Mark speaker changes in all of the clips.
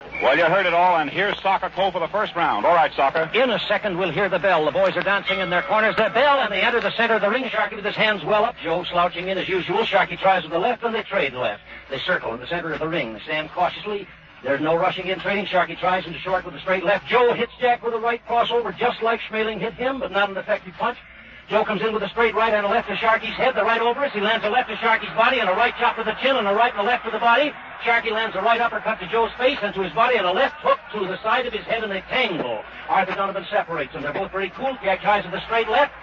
Speaker 1: Well, you heard it all, and here's Soccer Cole for the first round. All right, Soccer.
Speaker 2: In a second, we'll hear the bell. The boys are dancing in their corners. The bell, and they enter the center of the ring. Sharkey with his hands well up. Joe slouching in as usual. Sharkey tries with the left, and they trade left. They circle in the center of the ring. They stand cautiously. There's no rushing in trading. Sharkey tries into short with a straight left. Joe hits Jack with a right crossover, just like Schmeling hit him, but not an effective punch. Joe comes in with a straight right and a left to Sharkey's head. The right over us. He lands a left to Sharkey's body and a right chop to the chin and a right and a left to the body. Sharkey lands a right uppercut to Joe's face and to his body and a left hook to the side of his head, and they tangle. Arthur Donovan separates them. They're both very cool. Jack tries with a straight left.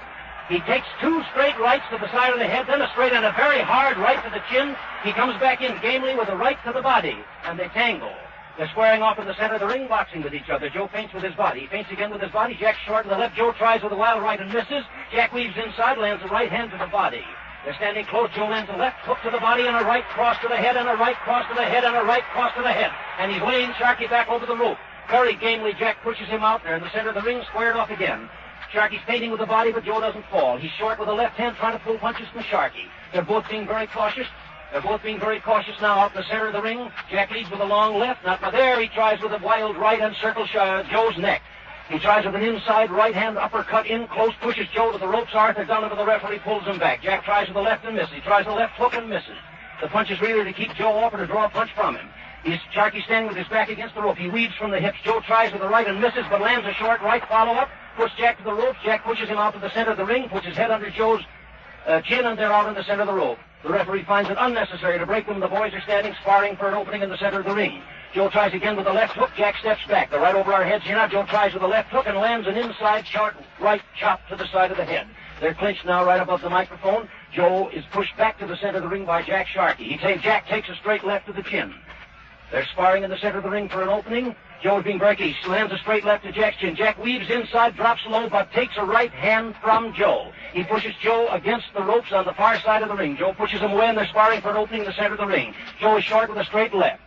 Speaker 2: He takes two straight rights to the side of the head, then a straight and a very hard right to the chin. He comes back in gamely with a right to the body, and they tangle. They're squaring off in the center of the ring, boxing with each other. Joe feints with his body. He feints again with his body. Jack short to the left. Joe tries with a wild right and misses. Jack weaves inside, lands a right hand to the body. They're standing close. Joe lands a left hook to the body and a right cross to the head and a right cross to the head and a right cross to the head. And he's laying Sharkey back over the rope. Very gamely, Jack pushes him out there in the center of the ring, squared off again. Sharkey's feinting with the body, but Joe doesn't fall. He's short with the left hand, trying to pull punches from Sharkey. They're both being very cautious. Now out in the center of the ring. Jack leads with a long left. Not there. He tries with a wild right and circles Joe's neck. He tries with an inside right hand uppercut in close, pushes Joe to the ropes. Arthur Donovan, the referee, pulls him back. Jack tries with the left and misses. He tries the left hook and misses. The punch is really to keep Joe off or to draw a punch from him. Sharkey standing with his back against the rope. He weaves from the hips. Joe tries with the right and misses, but lands a short right follow-up. Puts Jack to the ropes. Jack pushes him out to the center of the ring, puts his head under Joe's chin, and they're out in the center of the rope. The referee finds it unnecessary to break them. The boys are standing sparring for an opening in the center of the ring. Joe tries again with the left hook. Jack steps back. They're right over our heads here now. Joe tries with the left hook and lands an inside short right chop to the side of the head. They're clinched now right above the microphone. Joe is pushed back to the center of the ring by Jack Sharkey. Jack takes a straight left to the chin. They're sparring in the center of the ring for an opening. Joe is being breaky. He lands a straight left to Jack's chin. Jack weaves inside, drops low, but takes a right hand from Joe. He pushes Joe against the ropes on the far side of the ring. Joe pushes him away, and they're sparring for an opening in the center of the ring. Joe is short with a straight left.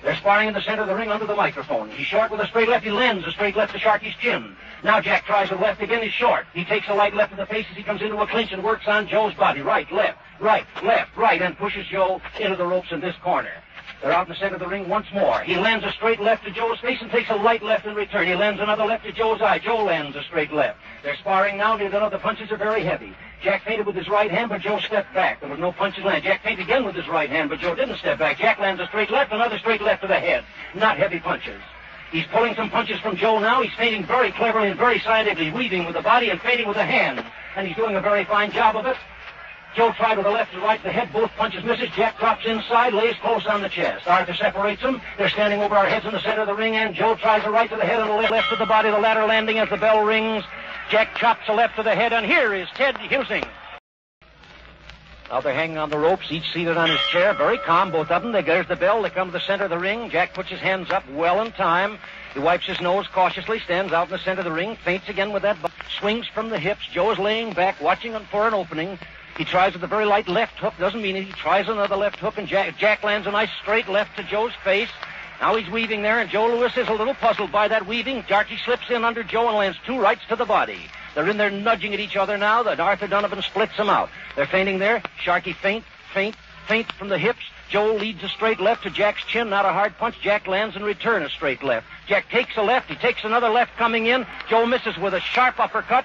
Speaker 2: They're sparring in the center of the ring under the microphone. He's short with a straight left. He lands a straight left to Sharkey's chin. Now Jack tries with left again. He's short. He takes a light left to the face as he comes into a clinch and works on Joe's body. Right, left, and pushes Joe into the ropes in this corner. They're out in the center of the ring once more. He lands a straight left to Joe's face and takes a light left in return. He lands another left to Joe's eye. Joe lands a straight left. They're sparring now. The punches are very heavy. Jack feinted with his right hand, but Joe stepped back. There was no punches landed. Jack feinted again with his right hand, but Joe didn't step back. Jack lands a straight left, another straight left to the head. Not heavy punches. He's pulling some punches from Joe now. He's feinting very cleverly and very scientifically, weaving with the body and feinting with the hand. And he's doing a very fine job of it. Joe tried with the left and right to the head. Both punches misses. Jack drops inside, lays close on the chest. Arthur separates them. They're standing over our heads in the center of the ring, and Joe tries a right to the head and a left to the body, the latter landing as the bell rings. Jack chops a left to the head, and here is Ted Husing. Now they're hanging on the ropes, each seated on his chair, very calm, both of them. There's the bell. They come to the center of the ring. Jack puts his hands up well in time. He wipes his nose cautiously, stands out in the center of the ring, feints again with that, swings from the hips. Joe is laying back, watching for an opening. He tries with a very light left hook. Doesn't mean it. He tries another left hook, and Jack lands a nice straight left to Joe's face. Now he's weaving there, and Joe Louis is a little puzzled by that weaving. Sharkey slips in under Joe and lands two rights to the body. They're in there nudging at each other now. That Arthur Donovan splits them out. They're feinting there. Sharkey feint from the hips. Joe leads a straight left to Jack's chin. Not a hard punch. Jack lands in return a straight left. Jack takes a left. He takes another left coming in. Joe misses with a sharp uppercut.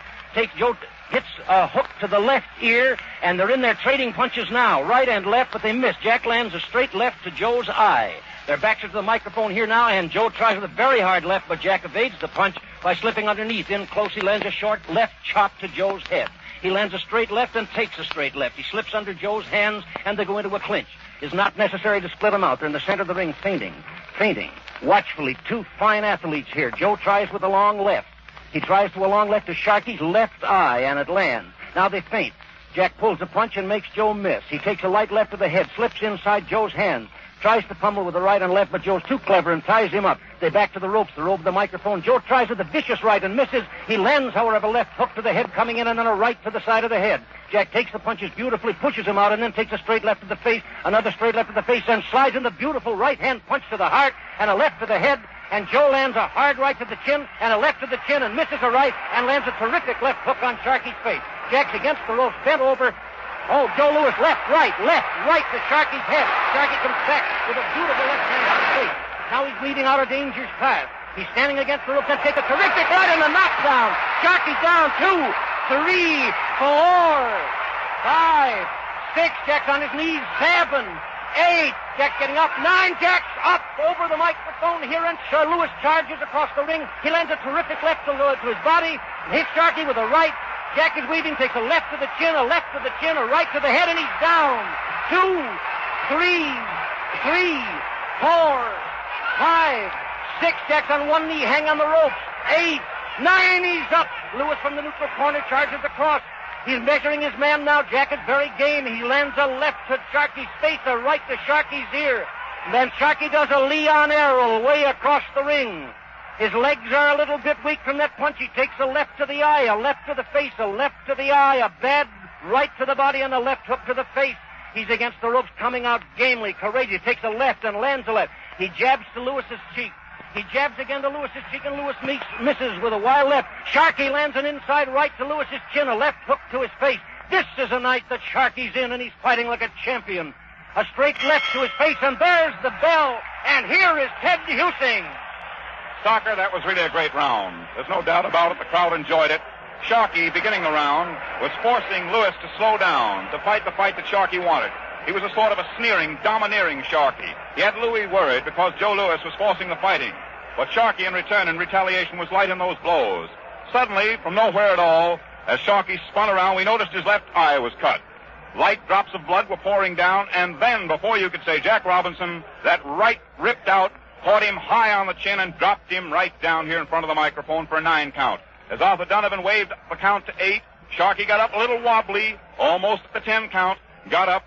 Speaker 2: Joe hits a hook to the left ear, and they're in there trading punches now, right and left, but they miss. Jack lands a straight left to Joe's eye. Their backs are to the microphone here now, and Joe tries with a very hard left, but Jack evades the punch by slipping underneath. In close, he lands a short left chop to Joe's head. He lands a straight left and takes a straight left. He slips under Joe's hands, and they go into a clinch. It's not necessary to split them out. They're in the center of the ring, feinting. Watchfully, two fine athletes here. Joe tries with a long left. He tries to a long left to Sharkey's left eye, and it lands. Now they feint. Jack pulls a punch and makes Joe miss. He takes a light left to the head, slips inside Joe's hands, tries to pummel with the right and left, but Joe's too clever and ties him up. They back to the ropes, the rope of the microphone. Joe tries with a vicious right and misses. He lands, however, a left hook to the head coming in, and then a right to the side of the head. Jack takes the punches beautifully, pushes him out, and then takes a straight left to the face, another straight left to the face, and slides in the beautiful right-hand punch to the heart and a left to the head. And Joe lands a hard right to the chin and a left to the chin and misses a right and lands a terrific left hook on Sharkey's face. Jack's against the ropes, bent over. Oh, Joe Louis, left, right to Sharkey's head. Sharkey comes back with a beautiful left hand on the face. Now he's leading out of danger's path. He's standing against the ropes and takes a terrific right and a knockdown. Sharkey down 2, 3, 4, 5, 6. Jack's on his knees. 7, 8. Jack's getting up. 9. Jack's up over the microphone here, and Lewis charges across the ring. He lands a terrific left to his body and hits Sharkey with a right. Jack is weaving, takes a left to the chin, a left to the chin, a right to the head, and he's down. 2, 3, 4, 5, 6. Jack's on one knee, hang on the ropes. 8, 9, he's up. Lewis from the neutral corner charges across. He's measuring his man now. Jack is very game. He lands a left to Sharkey's face, a right to Sharkey's ear. And then Sharkey does a Leon Arrow way across the ring. His legs are a little bit weak from that punch. He takes a left to the eye, a left to the face, a left to the eye, a bad right to the body, and a left hook to the face. He's against the ropes, coming out gamely, courageous. Takes a left and lands a left. He jabs to Lewis's cheek. He jabs again to Lewis's cheek, and Lewis misses with a wild left. Sharkey lands an inside right to Lewis's chin, a left hook to his face. This is a night that Sharkey's in, and he's fighting like a champion. A straight left to his face, and there's the bell. And here is Ted Husing.
Speaker 1: Stocker, that was really a great round. There's no doubt about it. The crowd enjoyed it. Sharkey, beginning the round, was forcing Lewis to slow down, to fight the fight that Sharkey wanted. He was a sort of a sneering, domineering Sharkey. He had Louis worried because Joe Louis was forcing the fighting. But Sharkey, in return, in retaliation, was light in those blows. Suddenly, from nowhere at all, as Sharkey spun around, we noticed his left eye was cut. Light drops of blood were pouring down, and then, before you could say Jack Robinson, that right ripped out, caught him high on the chin, and dropped him right down here in front of the microphone for a 9 count. As Arthur Donovan waved the count to 8, Sharkey got up a little wobbly, almost at the 10 count, got up,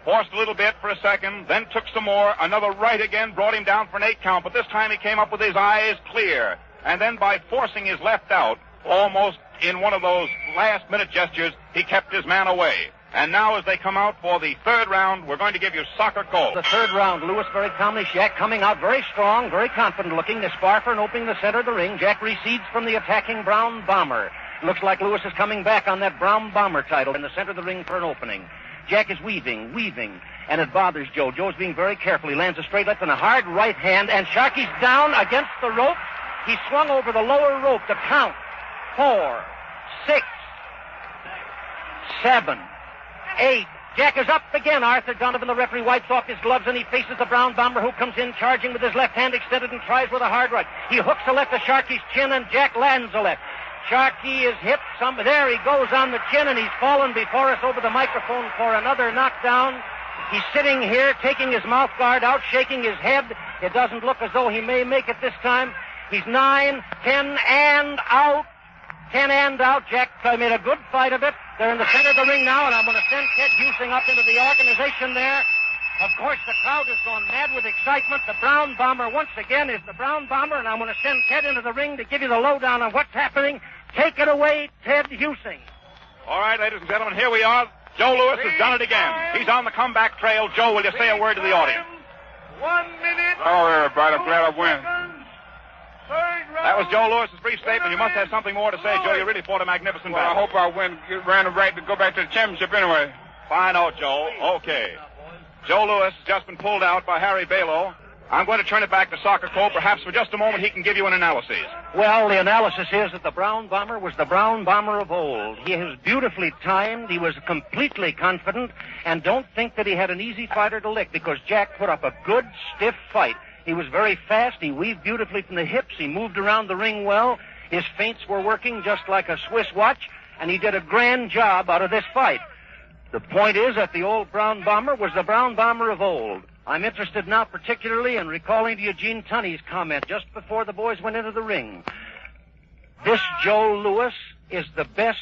Speaker 1: forced a little bit for a second, then took some more. Another right again brought him down for an 8 count, but this time he came up with his eyes clear. And then by forcing his left out, almost in one of those last-minute gestures, he kept his man away. And now as they come out for the 3rd round, we're going to give you Soccer Cole.
Speaker 2: The 3rd round, Lewis very calmly, Jack coming out very strong, very confident looking. They spar for an opening the center of the ring. Jack recedes from the attacking Brown Bomber. Looks like Lewis is coming back on that Brown Bomber title in the center of the ring for an opening. Jack is weaving, and it bothers Joe. Joe's being very careful. He lands a straight left and a hard right hand, and Sharkey's down against the rope. He swung over the lower rope to count 4, 6, 7, 8. Jack is up again. Arthur Donovan, the referee, wipes off his gloves, and he faces the Brown Bomber, who comes in charging with his left hand extended and tries with a hard right. He hooks a left to Sharkey's chin, and Jack lands a left. Sharkey is hit. There he goes on the chin, and he's fallen before us over the microphone for another knockdown. He's sitting here, taking his mouth guard out, shaking his head. It doesn't look as though he may make it this time. He's 9, 10, and out. 10 and out. Jack made a good fight of it. They're in the center of the ring now, and I'm going to send Ted Husing up into the organization there. Of course, the crowd has gone mad with excitement. The Brown Bomber, once again, is the Brown Bomber, and I'm going to send Ted into the ring to give you the lowdown on what's happening. Take it away, Ted Husing.
Speaker 1: All right, ladies and gentlemen, here we are. Joe Louis has done it again. He's on the comeback trail. Joe, will you say a word to the audience?
Speaker 3: 1 minute.
Speaker 4: Oh, everybody, I'm glad I win.
Speaker 1: That was Joe Louis's brief statement. You must have something more to say, Joe. You really fought a magnificent
Speaker 4: Well, I
Speaker 1: battle.
Speaker 4: hope I win. Ran the right to go back to the championship anyway.
Speaker 1: Fine out, Joe. Okay. Joe Louis has just been pulled out by Harry Balo. I'm going to turn it back to Soccer Cole. Perhaps for just a moment he can give you an analysis.
Speaker 2: Well, the analysis is that the Brown Bomber was the Brown Bomber of old. He was beautifully timed. He was completely confident. And don't think that he had an easy fighter to lick, because Jack put up a good, stiff fight. He was very fast. He weaved beautifully from the hips. He moved around the ring well. His feints were working just like a Swiss watch. And he did a grand job out of this fight. The point is that the old Brown Bomber was the Brown Bomber of old. I'm interested now particularly in recalling to Eugene Tunney's comment just before the boys went into the ring. This Joe Louis is the best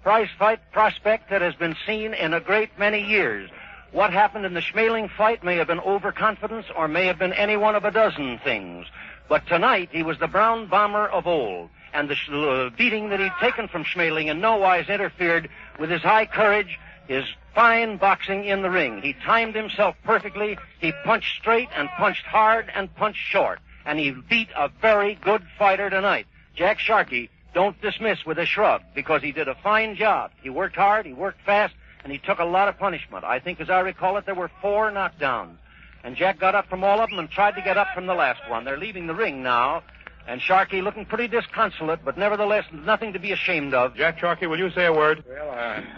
Speaker 2: prize fight prospect that has been seen in a great many years. What happened in the Schmeling fight may have been overconfidence or may have been any one of a dozen things. But tonight he was the Brown Bomber of old. And the beating that he'd taken from Schmeling in no wise interfered with his high courage, his fine boxing in the ring. He timed himself perfectly. He punched straight and punched hard and punched short. And he beat a very good fighter tonight. Jack Sharkey, don't dismiss with a shrug, because he did a fine job. He worked hard, he worked fast, and he took a lot of punishment. I think, as I recall it, there were 4 knockdowns. And Jack got up from all of them and tried to get up from the last one. They're leaving the ring now. And Sharkey looking pretty disconsolate, but nevertheless nothing to be ashamed of.
Speaker 1: Jack Sharkey, will you say a word?
Speaker 5: Well,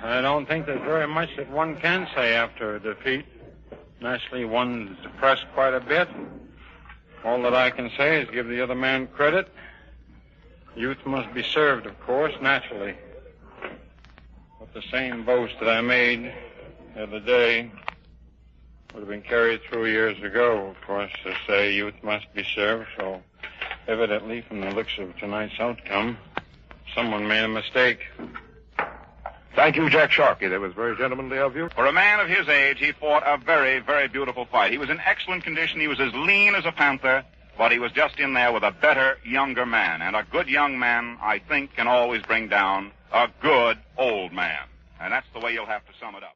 Speaker 5: I don't think there's very much that one can say after a defeat. Naturally, one's depressed quite a bit. All that I can say is give the other man credit. Youth must be served, of course, naturally. But the same boast that I made the other day would have been carried through years ago, of course, to say youth must be served. So, evidently, from the looks of tonight's outcome, someone made a mistake.
Speaker 1: Thank you, Jack Sharkey. That was very gentlemanly of you. For a man of his age, he fought a very, very beautiful fight. He was in excellent condition. He was as lean as a panther, but he was just in there with a better, younger man. And a good young man, I think, can always bring down a good old man. And that's the way you'll have to sum it up.